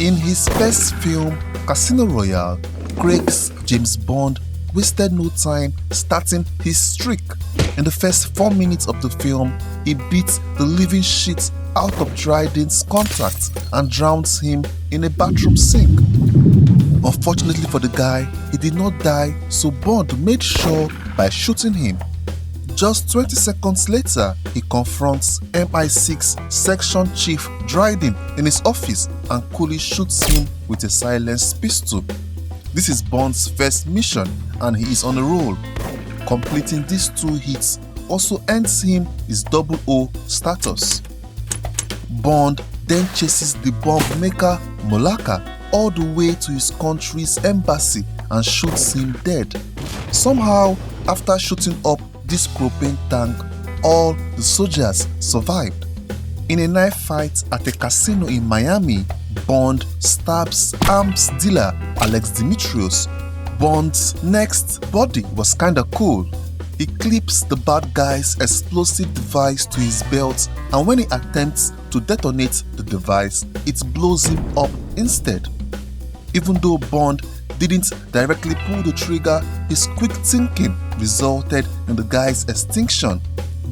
In his first film, Casino Royale, Craig's James Bond wasted no time starting his streak. In the first 4 minutes of the film, he beats the living shit out of Dryden's contact and drowns him in a bathroom sink. Unfortunately for the guy, he did not die, so Bond made sure by shooting him. Just 20 seconds later, he confronts MI6 Section Chief Dryden in his office and coolly shoots him with a silenced pistol. This is Bond's first mission and he is on a roll. Completing these 2 hits also earns him his 00 status. Bond then chases the bomb maker Moonraker all the way to his country's embassy and shoots him dead. Somehow, after shooting up this propane tank, all the soldiers survived. In a knife fight at a casino in Miami, Bond stabs arms dealer Alex Dimitrios. Bond's next body was kinda cool. He clips the bad guy's explosive device to his belt, and when he attempts to detonate the device, it blows him up instead. Even though Bond didn't directly pull the trigger, his quick thinking resulted in the guy's extinction.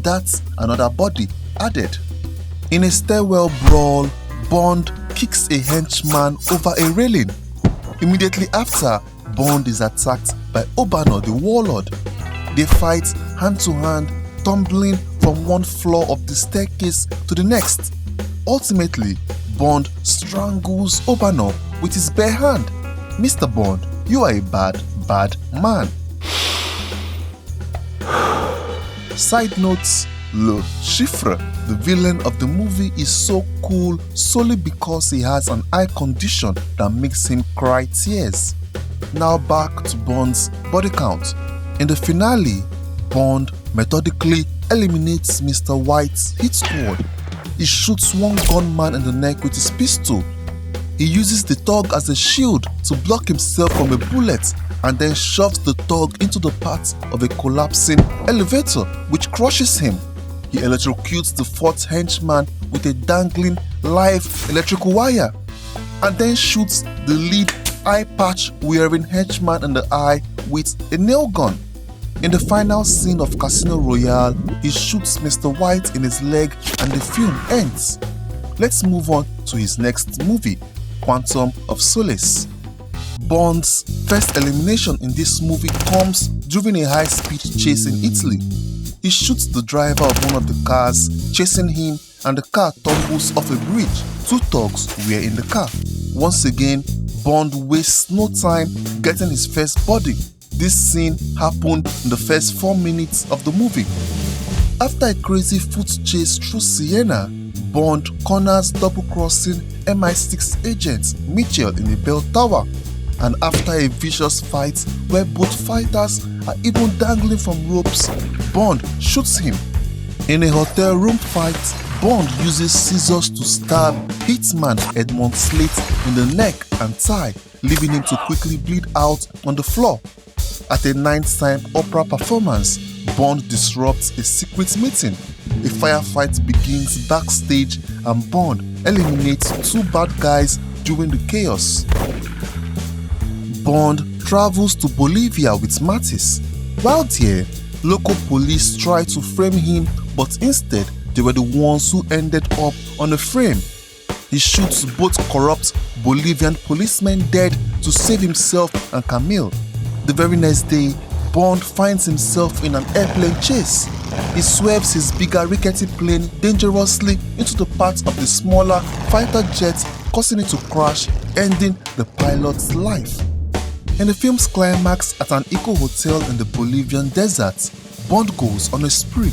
That's another body added. In a stairwell brawl, Bond kicks a henchman over a railing. Immediately after, Bond is attacked by Obanor the warlord. They fight hand to hand, tumbling from one floor of the staircase to the next. Ultimately, Bond strangles Obanor with his bare hand. Mr. Bond, you are a bad man. Side notes: Le Chiffre, the villain of the movie, is so cool solely because he has an eye condition that makes him cry tears. Now back to Bond's body count. In the finale, Bond methodically eliminates Mr. White's hit squad. He shoots one gunman in the neck with his pistol. He uses the thug as a shield to block himself from a bullet and then shoves the thug into the path of a collapsing elevator, which crushes him. He electrocutes the 4th henchman with a dangling live electrical wire and then shoots the lead eye patch wearing henchman in the eye with a nail gun. In the final scene of Casino Royale, he shoots Mr. White in his leg and the film ends. Let's move on to his next movie, Quantum of Solace. Bond's first elimination in this movie comes during a high-speed chase in Italy. He shoots the driver of one of the cars chasing him and the car tumbles off a bridge. 2 thugs were in the car. Once again, Bond wastes no time getting his first body. This scene happened in the first 4 minutes of the movie. After a crazy foot chase through Siena, Bond corners double-crossing MI6 agent Mitchell in a bell tower, and after a vicious fight where both fighters are even dangling from ropes, Bond shoots him. In a hotel room fight, Bond uses scissors to stab hitman Edmund Slate in the neck and thigh, leaving him to quickly bleed out on the floor. At a nighttime opera performance, Bond disrupts a secret meeting. A firefight begins backstage and Bond eliminates 2 bad guys during the chaos. Bond travels to Bolivia with Mattis. While there, local police try to frame him, but instead they were the ones who ended up on the frame. He shoots both corrupt Bolivian policemen dead to save himself and Camille. The very next day, Bond finds himself in an airplane chase. He swerves his bigger rickety plane dangerously into the path of the smaller fighter jet, causing it to crash, ending the pilot's life. In the film's climax at an eco-hotel in the Bolivian desert, Bond goes on a spree.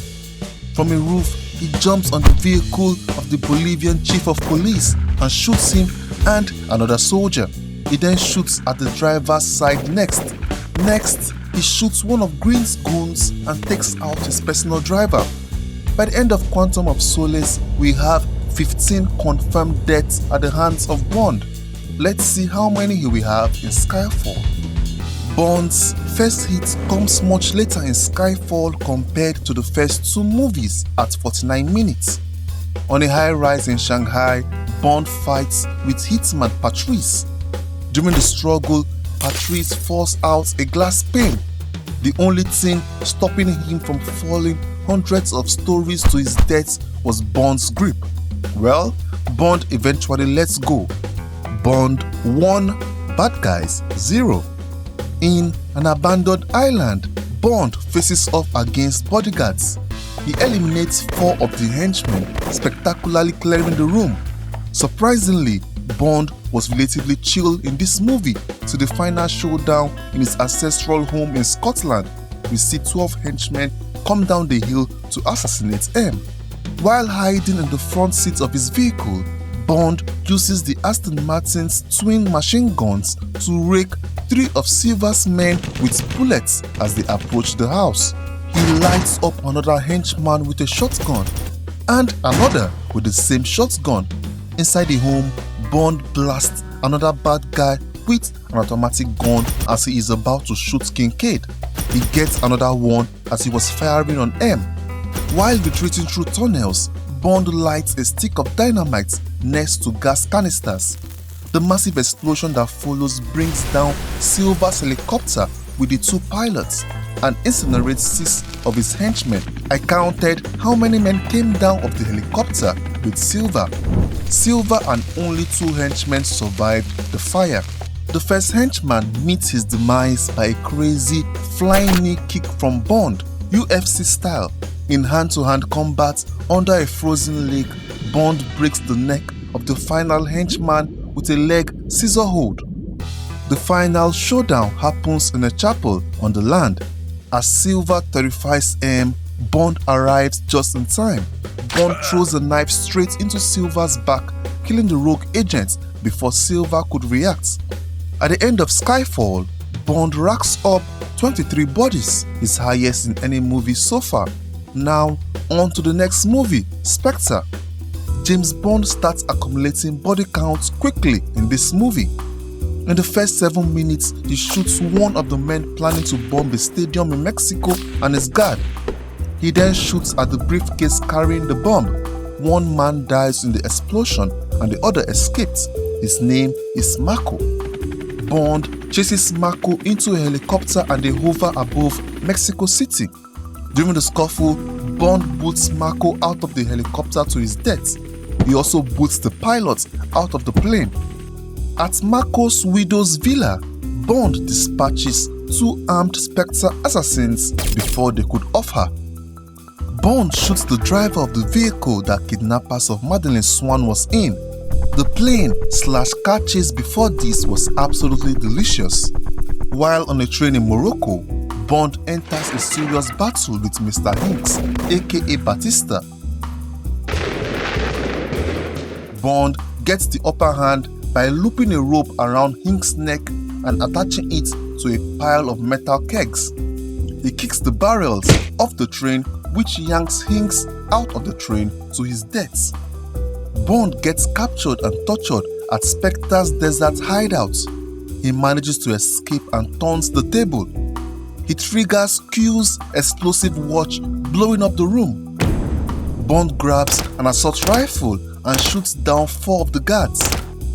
From a roof, he jumps on the vehicle of the Bolivian chief of police and shoots him and another soldier. He then shoots at the driver's side next. Next, he shoots one of Green's goons and takes out his personal driver. By the end of Quantum of Solace, we have 15 confirmed deaths at the hands of Bond. Let's see how many he will have in Skyfall. Bond's first hit comes much later in Skyfall compared to the first 2 movies at 49 minutes. On a high rise in Shanghai, Bond fights with hitman Patrice. During the struggle, Patrice falls out a glass pane. The only thing stopping him from falling hundreds of stories to his death was Bond's grip. Well, Bond eventually lets go. Bond 1, bad guys 0. In an abandoned island, Bond faces off against bodyguards. He eliminates 4 of the henchmen, spectacularly clearing the room. Surprisingly, Bond was relatively chill in this movie to the final showdown in his ancestral home in Scotland. We see 12 henchmen come down the hill to assassinate him. While hiding in the front seat of his vehicle, Bond uses the Aston Martin's twin machine guns to rake 3 of Silver's men with bullets as they approach the house. He lights up another henchman with a shotgun and another with the same shotgun. Inside the home, Bond blasts another bad guy with an automatic gun as he is about to shoot Kincaid. He gets another one as he was firing on M. While retreating through tunnels, Bond lights a stick of dynamite next to gas canisters. The massive explosion that follows brings down Silver's helicopter with the 2 pilots and incinerates 6 of his henchmen. I counted how many men came down of the helicopter with Silver. Silver and only 2 henchmen survived the fire. The first henchman meets his demise by a crazy flying knee kick from Bond, UFC style. In hand-to-hand combat under a frozen lake, Bond breaks the neck of the final henchman with a leg scissor hold. The final showdown happens in a chapel on the land. As Silver terrifies M, Bond arrives just in time. Bond throws a knife straight into Silver's back, killing the rogue agent before Silver could react. At the end of Skyfall, Bond racks up 23 bodies, his highest in any movie so far. Now, on to the next movie, Spectre. James Bond starts accumulating body counts quickly in this movie. In the first 7 minutes, he shoots one of the men planning to bomb the stadium in Mexico and his guard. He then shoots at the briefcase carrying the bomb. One man dies in the explosion and the other escapes. His name is Marco. Bond chases Marco into a helicopter and they hover above Mexico City. During the scuffle, Bond boots Marco out of the helicopter to his death. He also boots the pilot out of the plane. At Marco's widow's villa, Bond dispatches 2 armed Spectre assassins before they could off her. Bond shoots the driver of the vehicle that kidnappers of Madeleine Swan was in. The plane/car chase before this was absolutely delicious. While on a train in Morocco, Bond enters a serious battle with Mr. Hinks, aka Batista. Bond gets the upper hand by looping a rope around Hinks' neck and attaching it to a pile of metal kegs. He kicks the barrels off the train, which yanks Hinks out of the train to his death. Bond gets captured and tortured at Spectre's desert hideout. He manages to escape and turns the table. He triggers Q's explosive watch, blowing up the room. Bond grabs an assault rifle and shoots down 4 of the guards.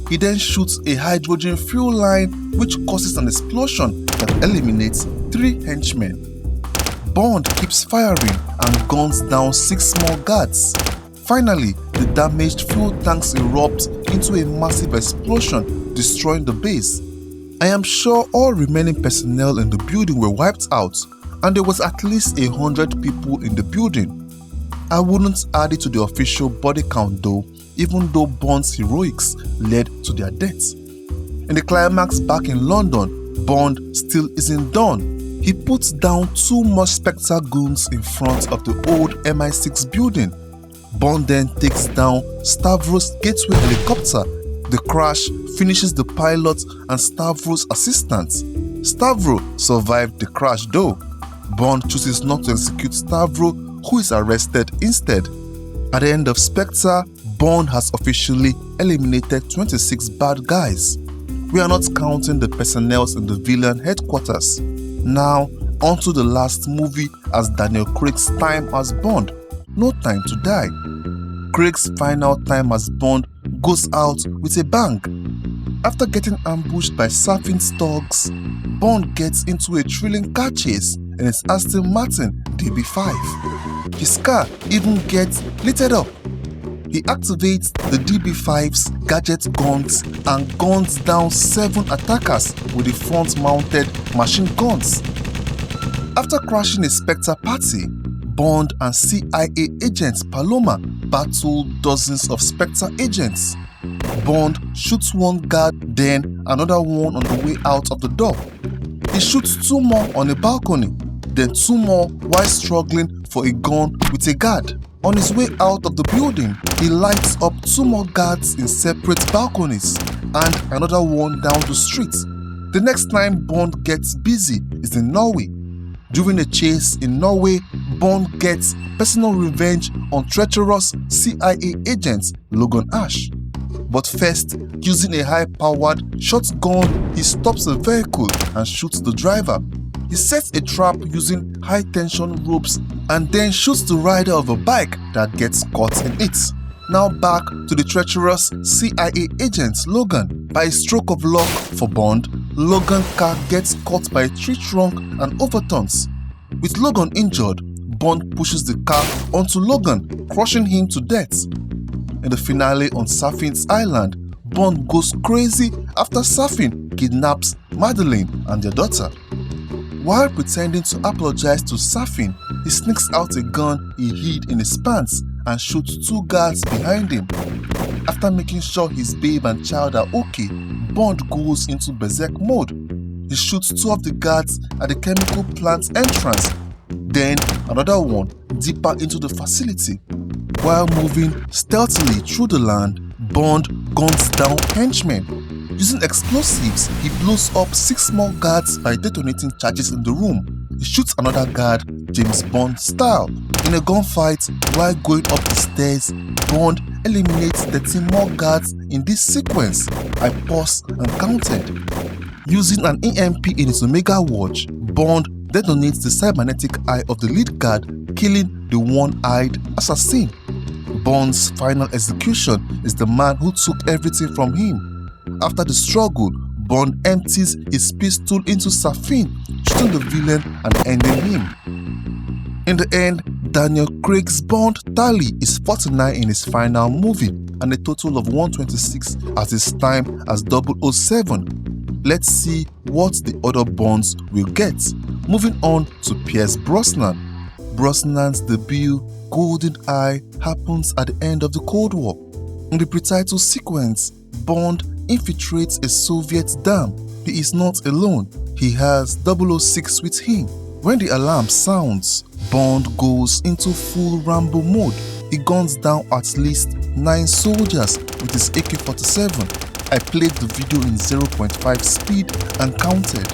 He then shoots a hydrogen fuel line which causes an explosion that eliminates 3 henchmen. Bond keeps firing and guns down 6 more guards. Finally, the damaged fuel tanks erupt into a massive explosion, destroying the base. I am sure all remaining personnel in the building were wiped out, and there was at least 100 people in the building. I wouldn't add it to the official body count though, even though Bond's heroics led to their deaths. In the climax back in London, Bond still isn't done. He puts down 2 more Spectre goons in front of the old MI6 building. Bond then takes down Stavros' gateway helicopter. The crash finishes the pilot and Stavros' assistant. Stavro survived the crash though. Bond chooses not to execute Stavro, who is arrested instead. At the end of Spectre, Bond has officially eliminated 26 bad guys. We are not counting the personnel in the villain headquarters. Now, on to the last movie as Daniel Craig's time as Bond, No Time to Die. Craig's final time as Bond goes out with a bang. After getting ambushed by Safin's thugs, Bond gets into a thrilling car chase in his Aston Martin DB5. His car even gets littered up. He activates the DB5's gadget guns and guns down 7 attackers with the front-mounted machine guns. After crashing a Spectre party, Bond and CIA agent Paloma battle dozens of Spectre agents. Bond shoots one guard, then another one on the way out of the door. He shoots 2 more on a balcony, then 2 more while struggling for a gun with a guard. On his way out of the building, he lights up 2 more guards in separate balconies and another one down the street. The next time Bond gets busy is in Norway. During a chase in Norway, Bond gets personal revenge on treacherous CIA agent Logan Ash. But first, using a high-powered shotgun, he stops a vehicle and shoots the driver. He sets a trap using high-tension ropes and then shoots the rider of a bike that gets caught in it. Now back to the treacherous CIA agent Logan. By a stroke of luck for Bond, Logan's car gets caught by a tree trunk and overturns. With Logan injured, Bond pushes the car onto Logan, crushing him to death. In the finale on Safin's Island, Bond goes crazy after Safin kidnaps Madeleine and their daughter. While pretending to apologize to Safin, he sneaks out a gun he hid in his pants and shoots 2 guards behind him. After making sure his babe and child are okay, Bond goes into berserk mode. He shoots 2 of the guards at the chemical plant entrance, then another one deeper into the facility. While moving stealthily through the land, Bond guns down henchmen. Using explosives, he blows up 6 more guards by detonating charges in the room. He shoots another guard, James Bond style. In a gunfight, while going up the stairs, Bond eliminates 13 more guards in this sequence. I paused and counted. Using an EMP in his Omega watch, Bond detonates the cybernetic eye of the lead guard, killing the one-eyed assassin. Bond's final execution is the man who took everything from him. After the struggle, Bond empties his pistol into Safin, shooting the villain and ending him. In the end, Daniel Craig's Bond tally is 49 in his final movie and a total of 126 at his time as 007. Let's see what the other Bonds will get. Moving on to Pierce Brosnan. Brosnan's debut, GoldenEye, happens at the end of the Cold War. In the pre-title sequence, Bond infiltrates a Soviet dam. He is not alone. He has 006 with him. When the alarm sounds, Bond goes into full Rambo mode. He guns down at least 9 soldiers with his AK-47. I played the video in 0.5 speed and counted.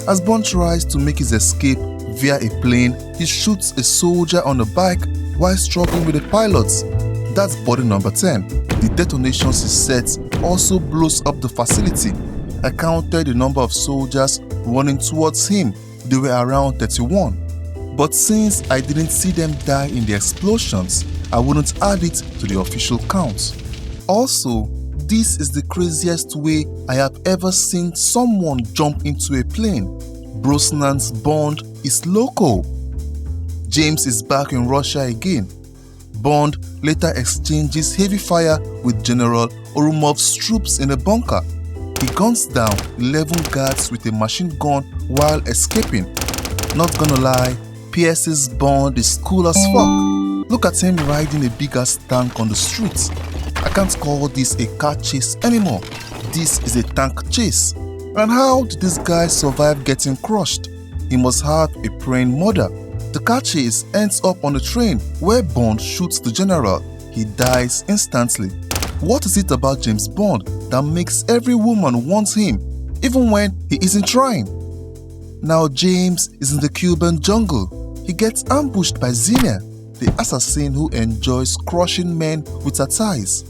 As Bond tries to make his escape via a plane, he shoots a soldier on a bike while struggling with the pilots. That's body number 10. The detonations he sets also blows up the facility. I counted the number of soldiers running towards him. They were around 31. But since I didn't see them die in the explosions, I wouldn't add it to the official count. Also, this is the craziest way I have ever seen someone jump into a plane. Brosnan's Bond is loco. James is back in Russia again. Bond later exchanges heavy fire with General Orumov's troops in a bunker. He guns down 11 guards with a machine gun while escaping. Not gonna lie, Pierce's Bond is cool as fuck. Look at him riding a big-ass tank on the streets. I can't call this a car chase anymore. This is a tank chase. And how did this guy survive getting crushed? He must have a praying mother. The car chase ends up on a train where Bond shoots the general. He dies instantly. What is it about James Bond that makes every woman want him, even when he isn't trying? Now James is in the Cuban jungle. He gets ambushed by Xenia, the assassin who enjoys crushing men with her thighs.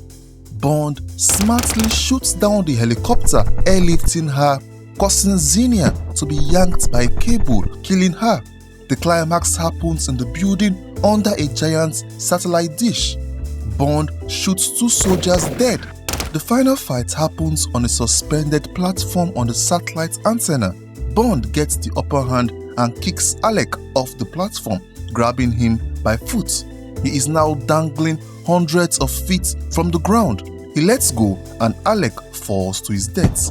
Bond smartly shoots down the helicopter airlifting her, causing Xenia to be yanked by a cable, killing her. The climax happens in the building under a giant satellite dish. Bond shoots 2 soldiers dead. The final fight happens on a suspended platform on the satellite antenna. Bond gets the upper hand and kicks Alec off the platform, grabbing him by foot. He is now dangling hundreds of feet from the ground. He lets go and Alec falls to his death.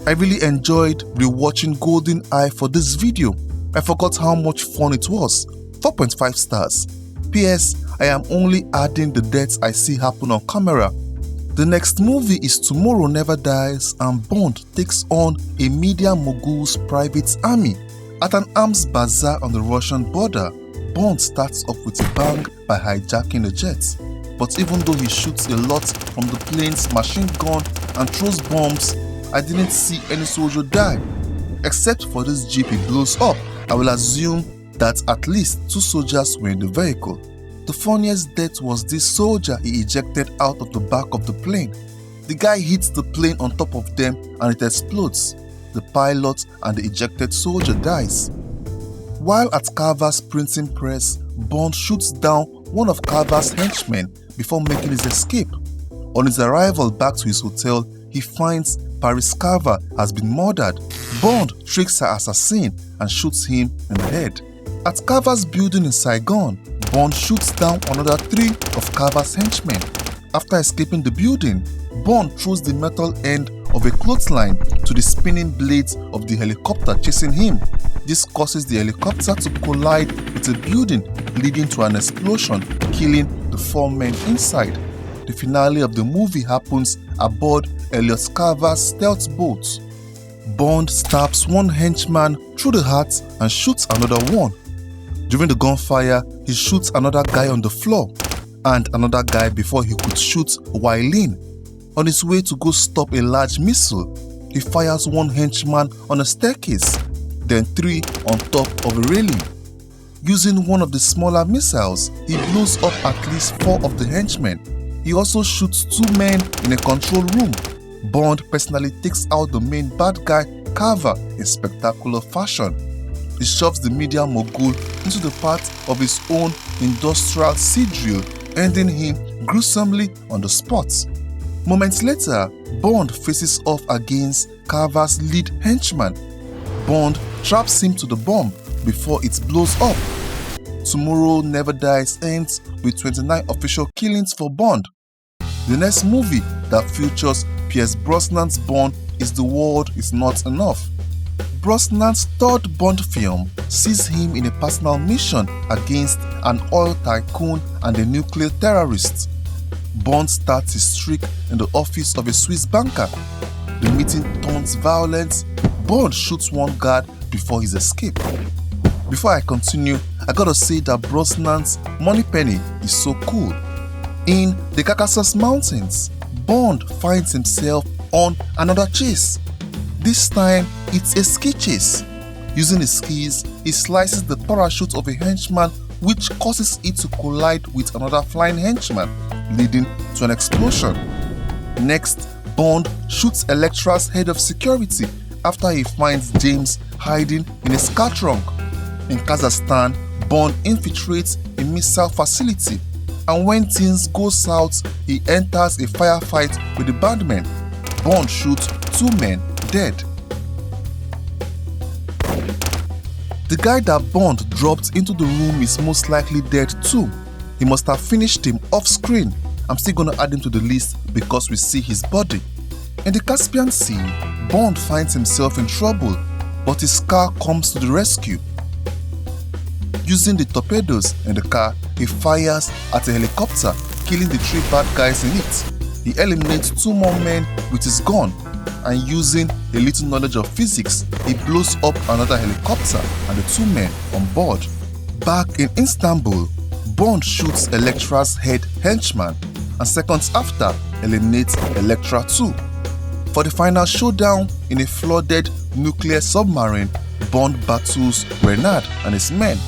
I really enjoyed rewatching GoldenEye for this video. I forgot how much fun it was. 4.5 stars. P.S. I am only adding the deaths I see happen on camera. The next movie is Tomorrow Never Dies and Bond takes on a media mogul's private army. At an arms bazaar on the Russian border, Bond starts off with a bang by hijacking a jet. But even though he shoots a lot from the plane's machine gun and throws bombs, I didn't see any soldier die. Except for this jeep he blows up, I will assume that at least 2 soldiers were in the vehicle. The funniest death was this soldier he ejected out of the back of the plane. The guy hits the plane on top of them and it explodes. The pilot and the ejected soldier dies. While at Carver's printing press, Bond shoots down one of Carver's henchmen before making his escape. On his arrival back to his hotel, he finds Paris Carver has been murdered. Bond tricks her assassin and shoots him in the head. At Carver's building in Saigon, Bond shoots down another 3 of Carver's henchmen. After escaping the building, Bond throws the metal end of a clothesline to the spinning blades of the helicopter chasing him. This causes the helicopter to collide with a building, leading to an explosion, killing the 4 men inside. The finale of the movie happens aboard Elliot Carver's stealth boat. Bond stabs one henchman through the heart and shoots another one. During the gunfire, he shoots another guy on the floor and another guy before he could shoot Wileen. On his way to go stop a large missile, he fires one henchman on a staircase, then 3 on top of a railing. Using one of the smaller missiles, he blows up at least 4 of the henchmen. He also shoots 2 men in a control room. Bond personally takes out the main bad guy, Carver, in spectacular fashion. He shoves the media mogul into the part of his own industrial sea drill, ending him gruesomely on the spot. Moments later, Bond faces off against Carver's lead henchman. Bond traps him to the bomb before it blows up. Tomorrow Never Dies ends with 29 official killings for Bond. The next movie that features Pierce Brosnan's Bond is The World Is Not Enough. Brosnan's 3rd Bond film sees him in a personal mission against an oil tycoon and a nuclear terrorist. Bond starts his streak in the office of a Swiss banker. The meeting turns violent. Bond shoots one guard before his escape. Before I continue, I gotta say that Brosnan's Moneypenny is so cool. In the Caucasus Mountains, Bond finds himself on another chase. This time, it's a ski chase. Using his skis, he slices the parachute of a henchman, which causes it to collide with another flying henchman, leading to an explosion. Next, Bond shoots Elektra's head of security after he finds James hiding in a car trunk. In Kazakhstan, Bond infiltrates a missile facility, and when things go south, he enters a firefight with the bandmen. Bond shoots 2 men dead. The guy that Bond dropped into the room is most likely dead too. He must have finished him off screen. I'm still gonna add him to the list because we see his body. In the Caspian Sea, Bond finds himself in trouble, but his car comes to the rescue. Using the torpedoes in the car, he fires at a helicopter, killing the 3 bad guys in it. He eliminates 2 more men with his gun, and using a little knowledge of physics, he blows up another helicopter and the 2 men on board. Back in Istanbul, Bond shoots Elektra's head henchman, and seconds after, eliminates Elektra too. For the final showdown in a flooded nuclear submarine, Bond battles Renard and his men.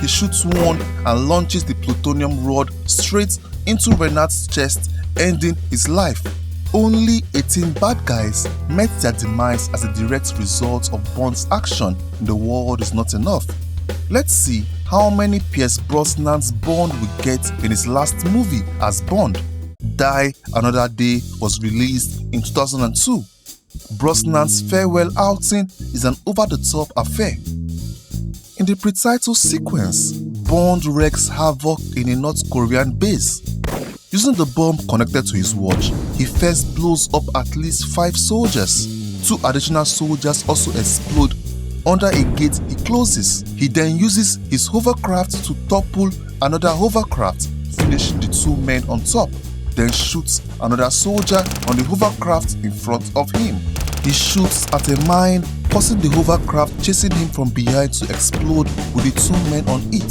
He shoots one and launches the plutonium rod straight into Renard's chest, ending his life. Only 18 bad guys met their demise as a direct result of Bond's action in The World Is Not Enough. Let's see how many Pierce Brosnan's Bond will get in his last movie as Bond. Die Another Day was released in 2002. Brosnan's farewell outing is an over-the-top affair. In the pre-title sequence, Bond wreaks havoc in a North Korean base. Using the bomb connected to his watch, he first blows up at least 5 soldiers. 2 additional soldiers also explode under a gate he closes. He then uses his hovercraft to topple another hovercraft, finishing the 2 men on top, then shoots another soldier on the hovercraft in front of him. He shoots at a mine, causing the hovercraft chasing him from behind to explode with the 2 men on it.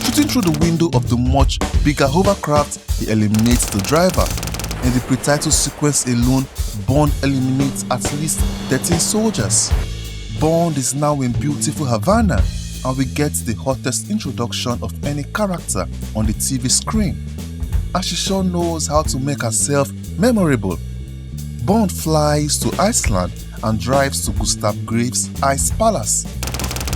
Shooting through the window of the much bigger hovercraft, he eliminates the driver. In the pre-title sequence alone, Bond eliminates at least 13 soldiers. Bond is now in beautiful Havana, and we get the hottest introduction of any character on the TV screen. And she sure knows how to make herself memorable. Bond flies to Iceland and drives to Gustav Graves' Ice Palace.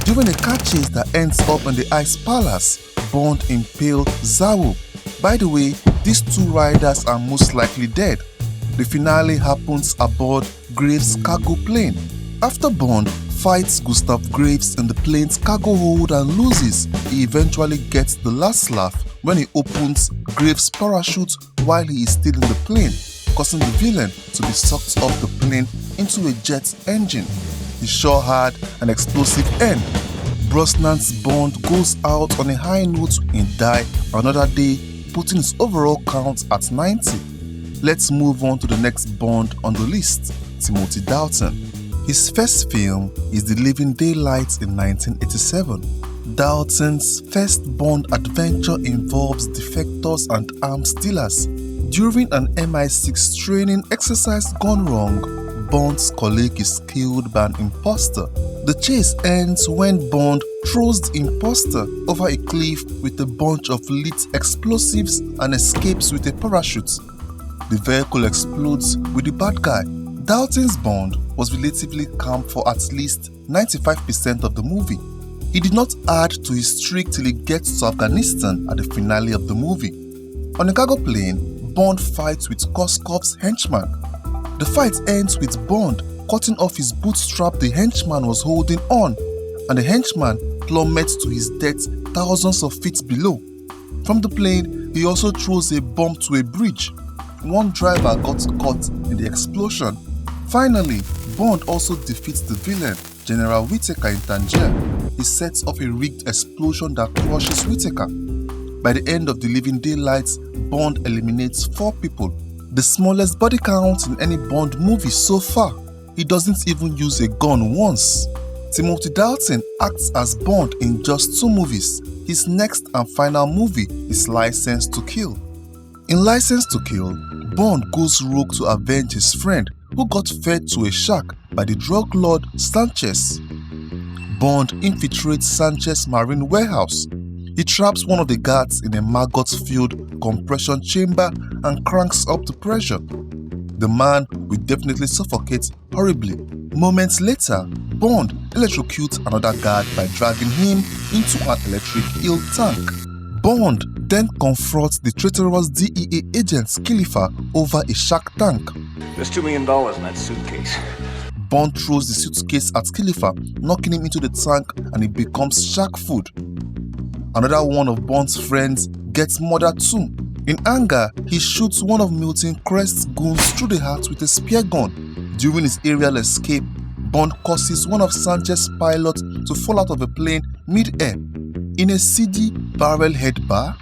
During a car chase that ends up in the Ice Palace, Bond impales Zawo. By the way, these 2 riders are most likely dead. The finale happens aboard Graves' cargo plane. After Bond fights Gustav Graves in the plane's cargo hold and loses, he eventually gets the last laugh when he opens Graves' parachute while he is still in the plane, causing the villain to be sucked off the plane into a jet engine. He sure had an explosive end. Brosnan's Bond goes out on a high note in Die Another Day, putting his overall count at 90. Let's move on to the next Bond on the list, Timothy Dalton. His first film is The Living Daylights in 1987. Dalton's first Bond adventure involves defectors and arms dealers. During an MI6 training exercise gone wrong, Bond's colleague is killed by an imposter. The chase ends when Bond throws the imposter over a cliff with a bunch of lit explosives and escapes with a parachute. The vehicle explodes with the bad guy. Dalton's Bond was relatively calm for at least 95% of the movie. He did not add to his streak till he gets to Afghanistan at the finale of the movie. On a cargo plane, Bond fights with Koskov's henchman. The fight ends with Bond cutting off his bootstrap the henchman was holding on, and the henchman plummets to his death thousands of feet below. From the plane, he also throws a bomb to a bridge. 1 driver got caught in the explosion. Finally, Bond also defeats the villain, General Whittaker in Tangier. He sets off a rigged explosion that crushes Whittaker. By the end of The Living Daylights, Bond eliminates 4 people, the smallest body count in any Bond movie so far. He doesn't even use a gun once. Timothy Dalton acts as Bond in just 2 movies. His next and final movie is License to Kill. In License to Kill, Bond goes rogue to avenge his friend who got fed to a shark by the drug lord Sanchez. Bond infiltrates Sanchez's marine warehouse. He traps one of the guards in a maggot-filled compression chamber and cranks up the pressure. The man will definitely suffocate horribly. Moments later, Bond electrocutes another guard by dragging him into an electric eel tank. Bond then confronts the traitorous DEA agent Skilifa over a shark tank. There's $2 million in that suitcase. Bond throws the suitcase at Skilifa, knocking him into the tank, and it becomes shark food. Another one of Bond's friends gets murdered too. In anger, he shoots one of Milton Crest's goons through the heart with a spear gun. During his aerial escape, Bond causes one of Sanchez's pilots to fall out of a plane mid-air. In a seedy barrel-head bar,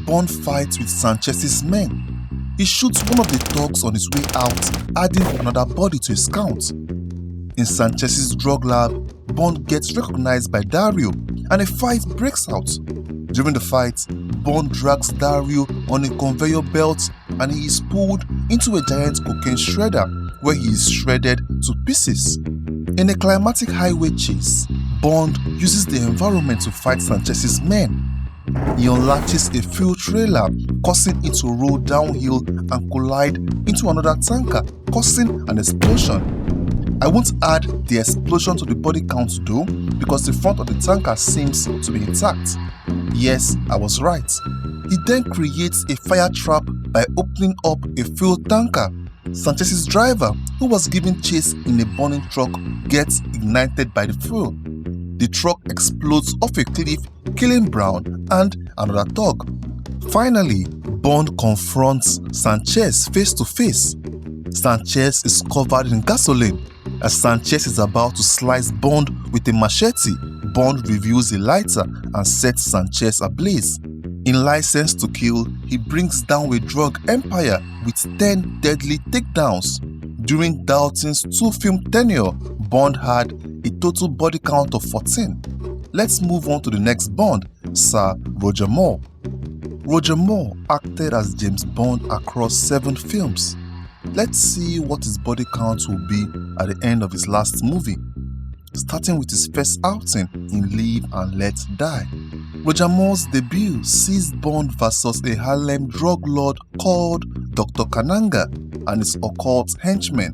Bond fights with Sanchez's men. He shoots one of the thugs on his way out, adding another body to his count. In Sanchez's drug lab, Bond gets recognized by Dario, and a fight breaks out. During the fight, Bond drags Dario on a conveyor belt, and he is pulled into a giant cocaine shredder, where he is shredded to pieces. In a climatic highway chase, Bond uses the environment to fight Sanchez's men. He unlatches a fuel trailer, causing it to roll downhill and collide into another tanker, causing an explosion. I won't add the explosion to the body count though, because the front of the tanker seems to be intact. Yes, I was right. He then creates a fire trap by opening up a fuel tanker. Sanchez's driver, who was giving chase in a burning truck, gets ignited by the fuel. The truck explodes off a cliff, killing Brown and another thug. Finally, Bond confronts Sanchez face to face. Sanchez is covered in gasoline. As Sanchez is about to slice Bond with a machete, Bond reveals a lighter and sets Sanchez ablaze. In License to Kill, he brings down a drug empire with 10 deadly takedowns. During Dalton's 2-film tenure, Bond had a total body count of 14. Let's move on to the next Bond, Sir Roger Moore. Roger Moore acted as James Bond across 7 films. Let's see what his body count will be at the end of his last movie, starting with his first outing in Live and Let Die. Roger Moore's debut sees Bond versus a Harlem drug lord called Dr. Kananga and his occult henchmen.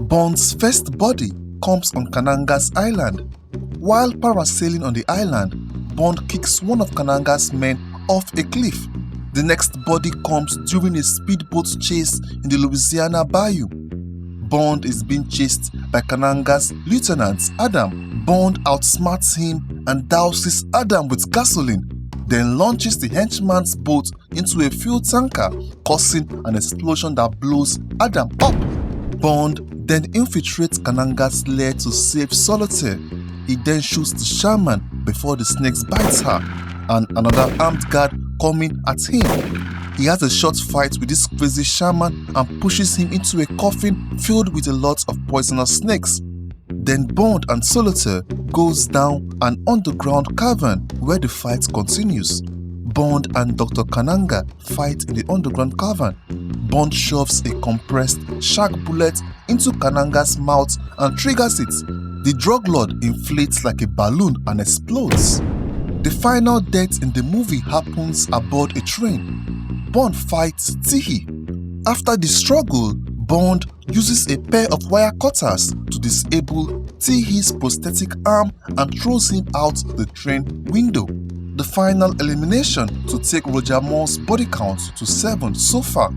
Bond's first body comes on Kananga's island. While parasailing on the island, Bond kicks one of Kananga's men off a cliff. The next body comes during a speedboat chase in the Louisiana Bayou. Bond is being chased by Kananga's lieutenant Adam. Bond outsmarts him and douses Adam with gasoline, then launches the henchman's boat into a fuel tanker, causing an explosion that blows Adam up. Bond then infiltrates Kananga's lair to save Solitaire. He then shoots the shaman before the snakes bites her, and another armed guard coming at him. He has a short fight with this crazy shaman and pushes him into a coffin filled with a lot of poisonous snakes. Then Bond and Solitaire goes down an underground cavern where the fight continues. Bond and Dr. Kananga fight in the underground cavern. Bond shoves a compressed shark bullet into Kananga's mouth and triggers it. The drug lord inflates like a balloon and explodes. The final death in the movie happens aboard a train. Bond fights Tihi. After the struggle, Bond uses a pair of wire cutters to disable Tihi's prosthetic arm and throws him out the train window. The final elimination to take Roger Moore's body count to 7 so far.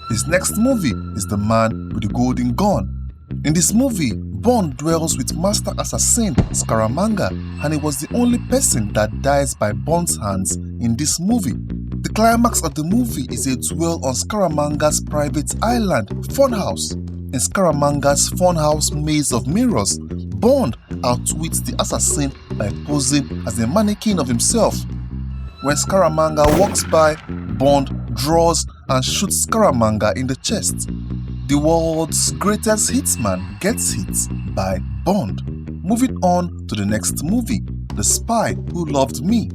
His next movie is The Man with the Golden Gun. In this movie, Bond dwells with Master Assassin Scaramanga, and he was the only person that dies by Bond's hands in this movie. The climax of the movie is a duel on Scaramanga's private island, Funhouse. In Scaramanga's Funhouse maze of mirrors, Bond outwits the assassin by posing as a mannequin of himself. When Scaramanga walks by, Bond draws and shoots Scaramanga in the chest. The world's greatest hitman gets hit by Bond. Moving on to the next movie, The Spy Who Loved Me.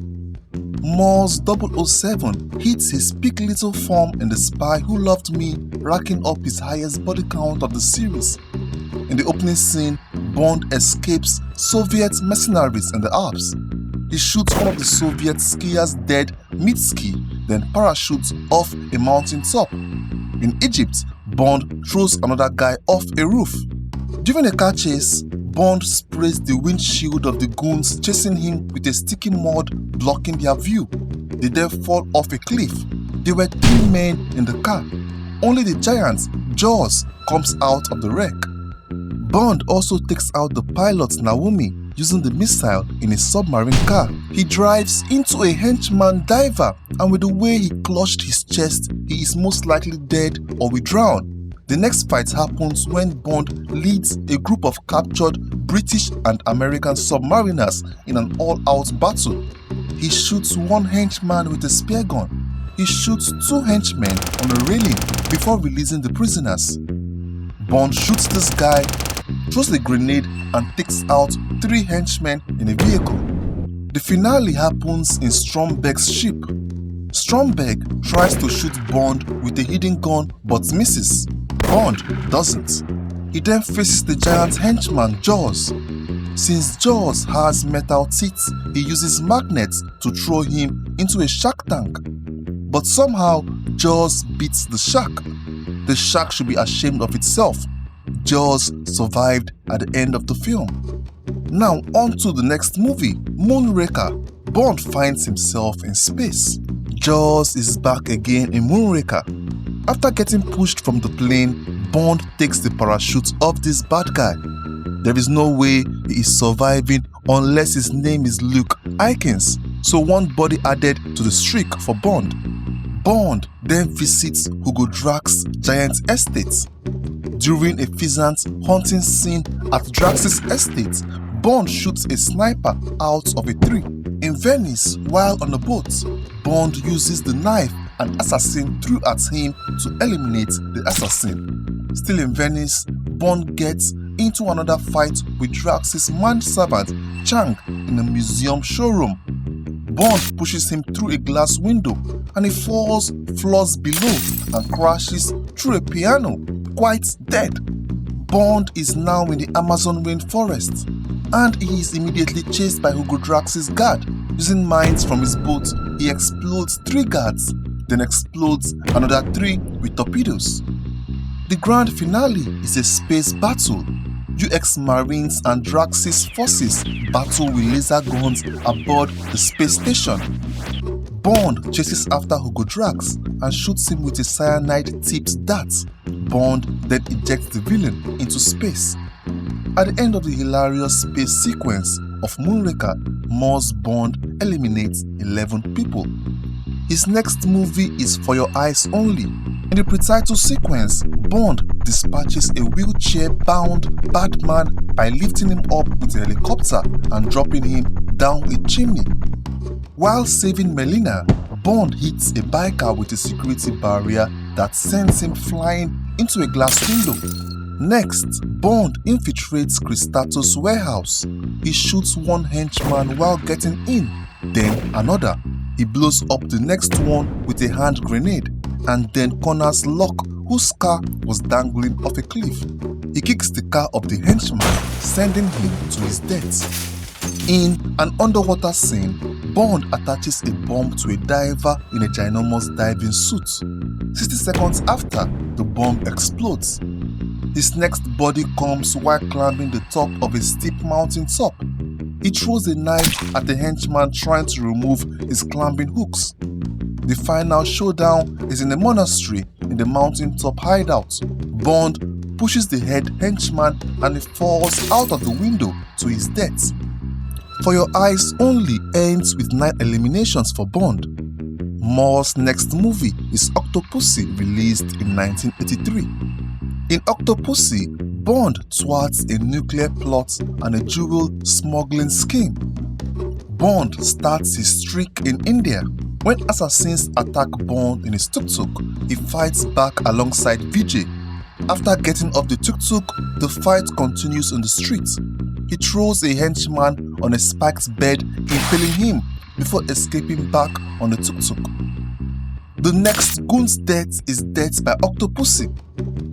Moore's 007 hits his peak little form in The Spy Who Loved Me, racking up his highest body count of the series. In the opening scene, Bond escapes Soviet mercenaries in the Alps. He shoots one of the Soviet skiers dead mid-ski, then parachutes off a mountain top. In Egypt, Bond throws another guy off a roof. During a car chase, Bond sprays the windshield of the goons chasing him with a sticky mud blocking their view. They then fall off a cliff. There were 3 men in the car. Only the giant, Jaws, comes out of the wreck. Bond also takes out the pilot Naomi using the missile in a submarine car. He drives into a henchman diver, and with the way he clutched his chest, he is most likely dead or will drown. The next fight happens when Bond leads a group of captured British and American submariners in an all-out battle. He shoots one henchman with a spear gun. He shoots 2 henchmen on a railing before releasing the prisoners. Bond shoots this guy, throws a grenade and takes out 3 henchmen in a vehicle. The finale happens in Stromberg's ship. Stromberg tries to shoot Bond with a hidden gun but misses. Bond doesn't. He then faces the giant henchman Jaws. Since Jaws has metal teeth, he uses magnets to throw him into a shark tank. But somehow, Jaws beats the shark. The shark should be ashamed of itself. Jaws survived at the end of the film. Now on to the next movie, Moonraker. Bond finds himself in space. Jaws is back again in Moonraker. After getting pushed from the plane, Bond takes the parachute of this bad guy. There is no way he is surviving unless his name is Luke Aikins, so one body added to the streak for Bond. Bond then visits Hugo Drax's giant estate. During a pheasant hunting scene at Drax's estate, Bond shoots a sniper out of a tree. In Venice, while on a boat, Bond uses the knife an assassin threw at him to eliminate the assassin. Still in Venice, Bond gets into another fight with Drax's manservant Chang in a museum showroom. Bond pushes him through a glass window and he falls floors below and crashes through a piano, quite dead. Bond is now in the Amazon rainforest and he is immediately chased by Hugo Drax's guard. Using mines from his boat, he explodes 3 guards, then explodes another 3 with torpedoes. The grand finale is a space battle. US Marines and Drax's forces battle with laser guns aboard the space station. Bond chases after Hugo Drax and shoots him with a cyanide-tipped dart. Bond then ejects the villain into space. At the end of the hilarious space sequence of Moonraker, Morse Bond eliminates 11 people. His next movie is For Your Eyes Only. In the pre-title sequence, Bond dispatches a wheelchair-bound Batman by lifting him up with a helicopter and dropping him down a chimney. While saving Melina, Bond hits a biker with a security barrier that sends him flying into a glass window. Next, Bond infiltrates Christatos' warehouse. He shoots one henchman while getting in, then another. He blows up the next one with a hand grenade and then corners Locke, whose car was dangling off a cliff. He kicks the car of the henchman, sending him to his death. In an underwater scene, Bond attaches a bomb to a diver in a ginormous diving suit. 60 seconds after, the bomb explodes. His next body comes while climbing the top of a steep mountain top. He throws a knife at the henchman trying to remove his climbing hooks. The final showdown is in a monastery in the mountaintop hideout. Bond pushes the head henchman and he falls out of the window to his death. For Your Eyes Only ends with 9 eliminations for Bond. Moore's next movie is Octopussy, released in 1983. In Octopussy, Bond thwarts a nuclear plot and a jewel smuggling scheme. Bond starts his streak in India. When assassins attack Bond in his tuk-tuk, he fights back alongside Vijay. After getting off the tuk-tuk, the fight continues on the street. He throws a henchman on a spiked bed, impaling him before escaping back on the tuk-tuk. The next goon's death is death by Octopussy.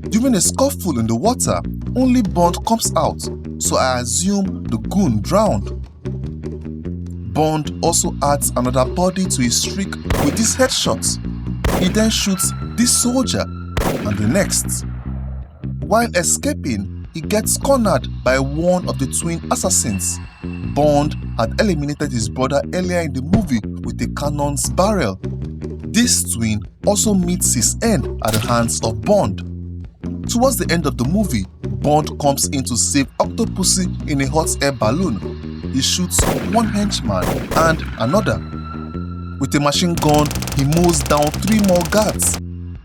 During a scuffle in the water, only Bond comes out, so I assume the goon drowned. Bond also adds another body to his streak with this headshot. He then shoots this soldier and the next. While escaping, he gets cornered by one of the twin assassins. Bond had eliminated his brother earlier in the movie with a cannon's barrel. This twin also meets his end at the hands of Bond. Towards the end of the movie, Bond comes in to save Octopussy in a hot air balloon. He shoots one henchman and another. With a machine gun, he mows down 3 more guards.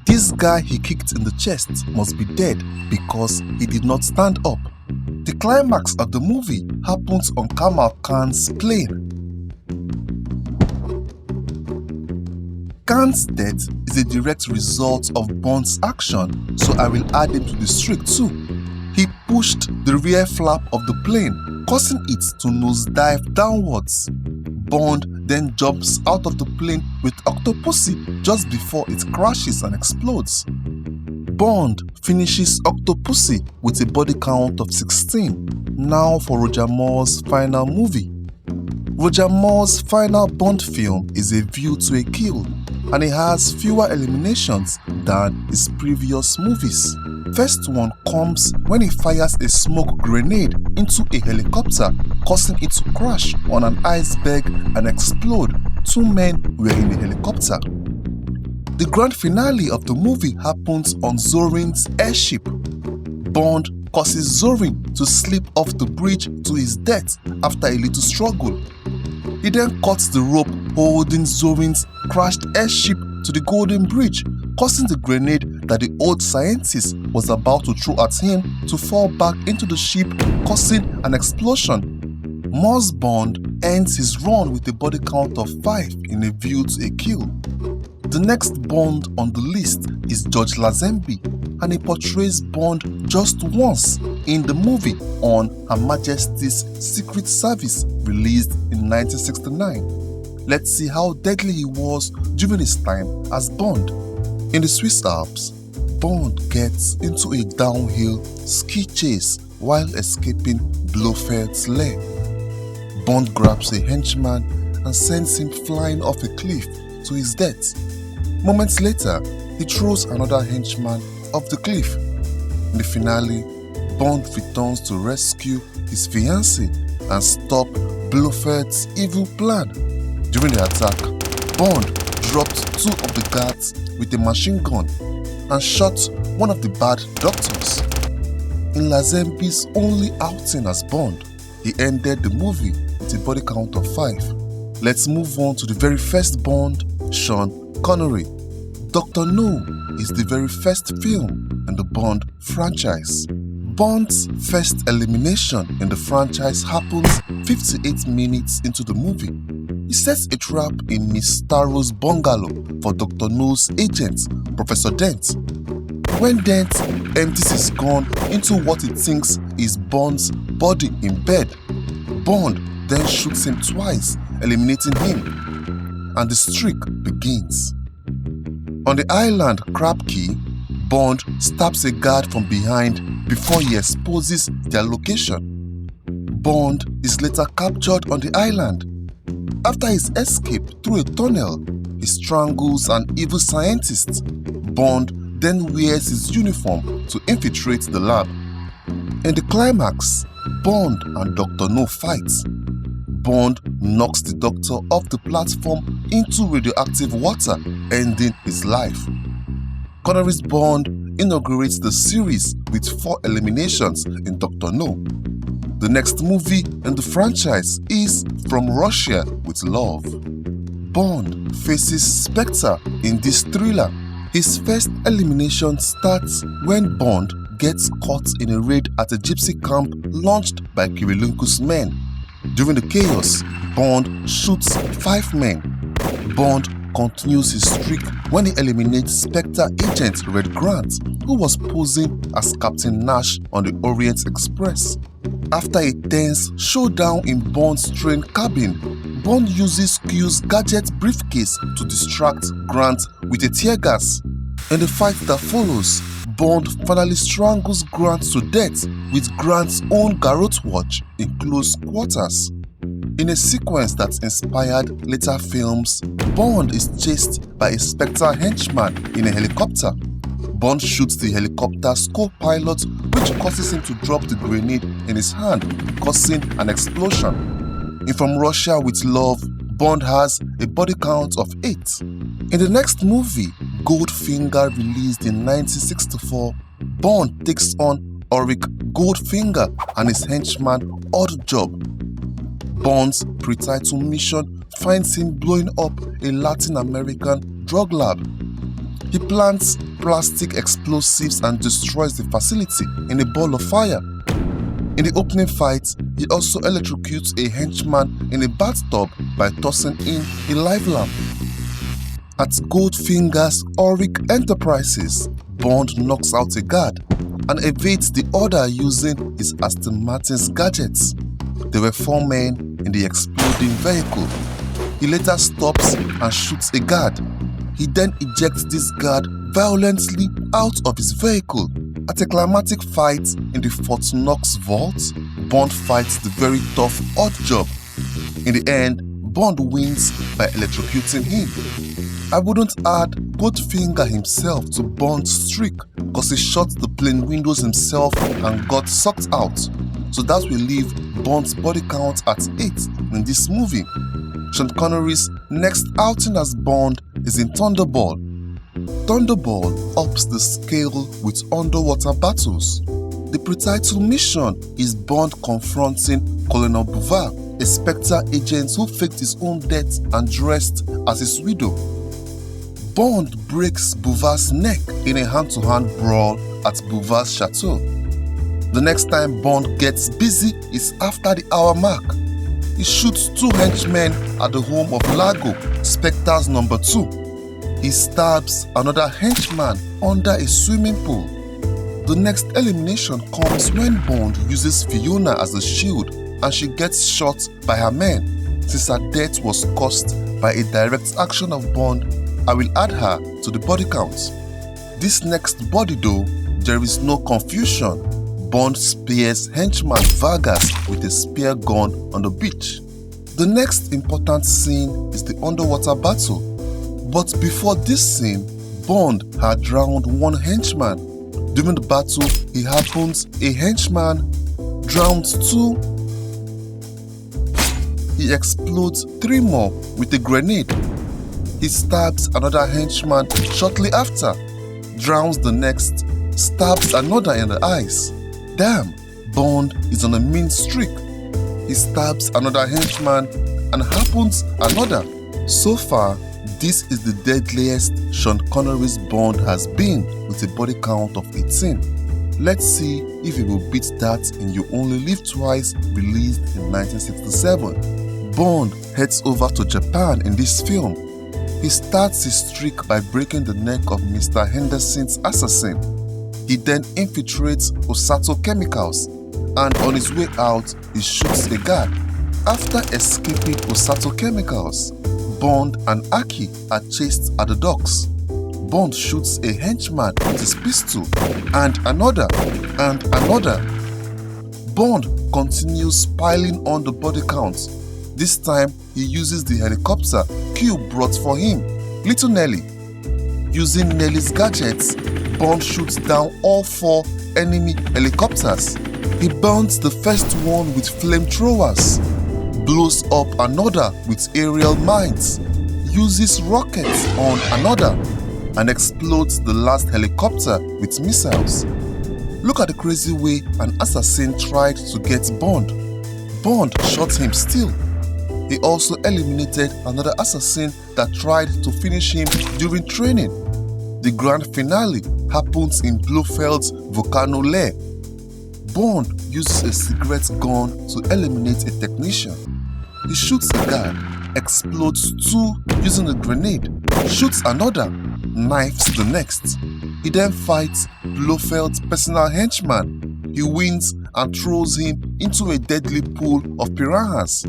This guy he kicked in the chest must be dead because he did not stand up. The climax of the movie happens on Kamal Khan's plane. Khan's death is a direct result of Bond's action, so I will add him to the streak too. He pushed the rear flap of the plane, causing it to nosedive downwards. Bond then jumps out of the plane with Octopussy just before it crashes and explodes. Bond finishes Octopussy with a body count of 16. Now for Roger Moore's final movie. Roger Moore's final Bond film is A View to a Kill, and it has fewer eliminations than his previous movies. First one comes when he fires a smoke grenade into a helicopter, causing it to crash on an iceberg and explode. 2 men were in the helicopter. The grand finale of the movie happens on Zorin's airship. Bond causes Zorin to slip off the bridge to his death after a little struggle. He then cuts the rope holding Zorin's crashed airship to the Golden Bridge, causing the grenade that the old scientist was about to throw at him to fall back into the ship, causing an explosion. Morse Bond ends his run with a body count of 5 in a view to a kill. The next Bond on the list is George Lazenby, and he portrays Bond just once in the movie on Her Majesty's Secret Service, released in 1969. Let's see how deadly he was during his time as Bond. In the Swiss Alps, Bond gets into a downhill ski chase while escaping Blofeld's lair. Bond grabs a henchman and sends him flying off a cliff to his death. Moments later, he throws another henchman off the cliff. In the finale, Bond returns to rescue his fiancée and stop Blofeld's evil plan. During the attack, Bond dropped 2 of the guards with a machine gun and shot one of the bad doctors. In Lazenby's only outing as Bond, he ended the movie with a body count of 5. Let's move on to the very first Bond, Sean Connery. Dr. No is the very first film in the Bond franchise. Bond's first elimination in the franchise happens 58 minutes into the movie. He sets a trap in Miss Starrow's bungalow for Dr. No's agent, Professor Dent. When Dent empties his gun into what he thinks is Bond's body in bed, Bond then shoots him twice, eliminating him, and the streak begins. On the island Crab Key, Bond stabs a guard from behind before he exposes their location. Bond is later captured on the island. After his escape through a tunnel, he strangles an evil scientist. Bond then wears his uniform to infiltrate the lab. In the climax, Bond and Dr. No fight. Bond knocks the doctor off the platform into radioactive water, ending his life. Connery's Bond inaugurates the series with 4 eliminations in Dr. No. The next movie in the franchise is From Russia with Love. Bond faces Spectre in this thriller. His first elimination starts when Bond gets caught in a raid at a gypsy camp launched by Kirilenko's men. During the chaos, Bond shoots 5 men. Bond continues his streak when he eliminates Spectre agent Red Grant, who was posing as Captain Nash on the Orient Express. After a tense showdown in Bond's train cabin, Bond uses Q's gadget briefcase to distract Grant with a tear gas. In the fight that follows, Bond finally strangles Grant to death with Grant's own garrote watch in close quarters. In a sequence that inspired later films, Bond is chased by a Spectre henchman in a helicopter. Bond shoots the helicopter's co-pilot, which causes him to drop the grenade in his hand, causing an explosion. In From Russia with Love, Bond has a body count of 8. In the next movie, Goldfinger, released in 1964, Bond takes on Auric Goldfinger and his henchman Oddjob. Bond's pre-title mission finds him blowing up a Latin American drug lab. He plants plastic explosives and destroys the facility in a ball of fire. In the opening fight, he also electrocutes a henchman in a bathtub by tossing in a live lamp. At Goldfinger's Auric Enterprises, Bond knocks out a guard and evades the order using his Aston Martin's gadgets. There were 4 men in the exploding vehicle. He later stops and shoots a guard. He then ejects this guard violently out of his vehicle. At a climatic fight in the Fort Knox vault, Bond fights the very tough Oddjob. In the end, Bond wins by electrocuting him. I wouldn't add Goldfinger himself to Bond's streak cause he shot the plane windows himself and got sucked out, so that will leave Bond's body count at 8 in this movie. Sean Connery's next outing as Bond is in Thunderball. Thunderball ups the scale with underwater battles. The pre-title mission is Bond confronting Colonel Bouvard, a Spectre agent who faked his own death and dressed as his widow. Bond breaks Bouvard's neck in a hand-to-hand brawl at Bouvard's chateau. The next time Bond gets busy is after the hour mark. He shoots 2 henchmen at the home of Largo, Spectre's number 2. He stabs another henchman under a swimming pool. The next elimination comes when Bond uses Fiona as a shield and she gets shot by her men. Since her death was caused by a direct action of Bond, I will add her to the body count. This next body though, there is no confusion. Bond spears henchman Vargas with a spear gun on the beach. The next important scene is the underwater battle. But before this scene, Bond had drowned 1 henchman. During the battle, it happens a henchman drowns 2. He explodes 3 more with a grenade. He stabs another henchman shortly after, drowns the next, stabs another in the eyes. Damn, Bond is on a mean streak. He stabs another henchman and happens another. So far, this is the deadliest Sean Connery's Bond has been with a body count of 18. Let's see if he will beat that in You Only Live Twice, released in 1967. Bond heads over to Japan in this film. He starts his streak by breaking the neck of Mr. Henderson's assassin. He then infiltrates Osato Chemicals, and on his way out, he shoots a guard. After escaping Osato Chemicals, Bond and Aki are chased at the docks. Bond shoots a henchman with his pistol, and another. Bond continues piling on the body count. This time, he uses the helicopter Q brought for him, Little Nelly. Using Nelly's gadgets, Bond shoots down all 4 enemy helicopters. He burns the first one with flamethrowers, blows up another with aerial mines, uses rockets on another, and explodes the last helicopter with missiles. Look at the crazy way an assassin tried to get Bond. Bond shot him still. He also eliminated another assassin that tried to finish him during training. The grand finale happens in Blofeld's volcano lair. Bond uses a cigarette gun to eliminate a technician. He shoots a guard, explodes 2 using a grenade, shoots another, knifes the next. He then fights Blofeld's personal henchman. He wins and throws him into a deadly pool of piranhas.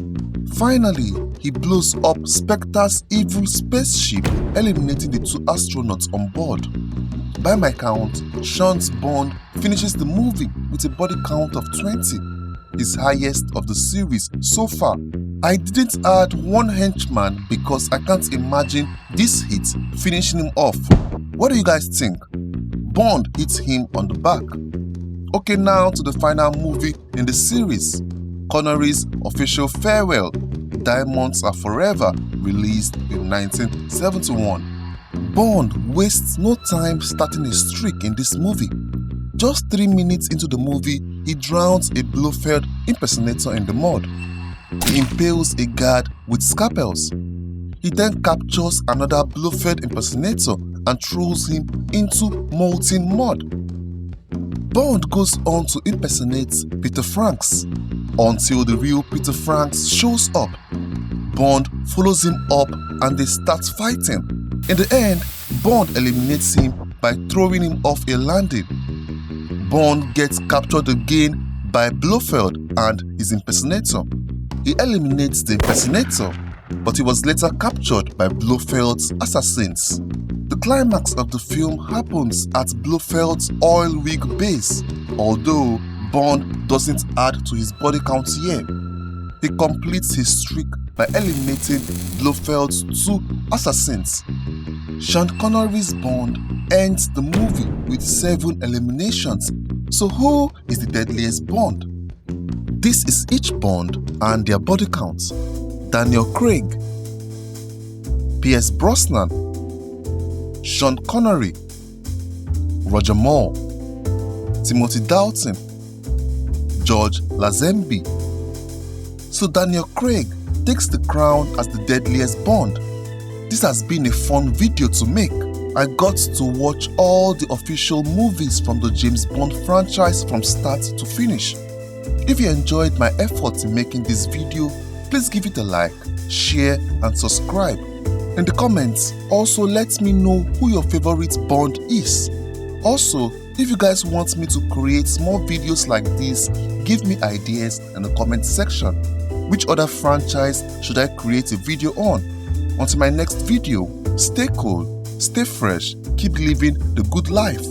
Finally, he blows up Spectre's evil spaceship, eliminating the 2 astronauts on board. By my count, Sean's Bond finishes the movie with a body count of 20, his highest of the series so far. I didn't add 1 henchman because I can't imagine this hit finishing him off. What do you guys think? Bond hits him on the back. Okay, now to the final movie in the series, Connery's official farewell, Diamonds Are Forever, released in 1971. Bond wastes no time starting a streak in this movie. Just 3 minutes into the movie, he drowns a Blofeld impersonator in the mud. He impales a guard with scalpels. He then captures another Blofeld impersonator and throws him into molten mud. Bond goes on to impersonate Peter Franks until the real Peter Franks shows up. Bond follows him up and they start fighting. In the end, Bond eliminates him by throwing him off a landing. Bond gets captured again by Blofeld and his impersonator. He eliminates the impersonator, but he was later captured by Blofeld's assassins. The climax of the film happens at Blofeld's oil rig base, although Bond doesn't add to his body count here. He completes his streak by eliminating Blofeld's 2 assassins. Sean Connery's Bond ends the movie with 7 eliminations. So who is the deadliest Bond? This is each Bond and their body counts. Daniel Craig, Pierce Brosnan, Sean Connery, Roger Moore, Timothy Dalton, George Lazenby. So Daniel Craig takes the crown as the deadliest Bond. This has been a fun video to make. I got to watch all the official movies from the James Bond franchise from start to finish. If you enjoyed my efforts in making this video, please give it a like, share and subscribe. In the comments, also let me know who your favorite Bond is. Also, if you guys want me to create more videos like this, give me ideas in the comment section. Which other franchise should I create a video on? Until my next video, stay cool, stay fresh, keep living the good life.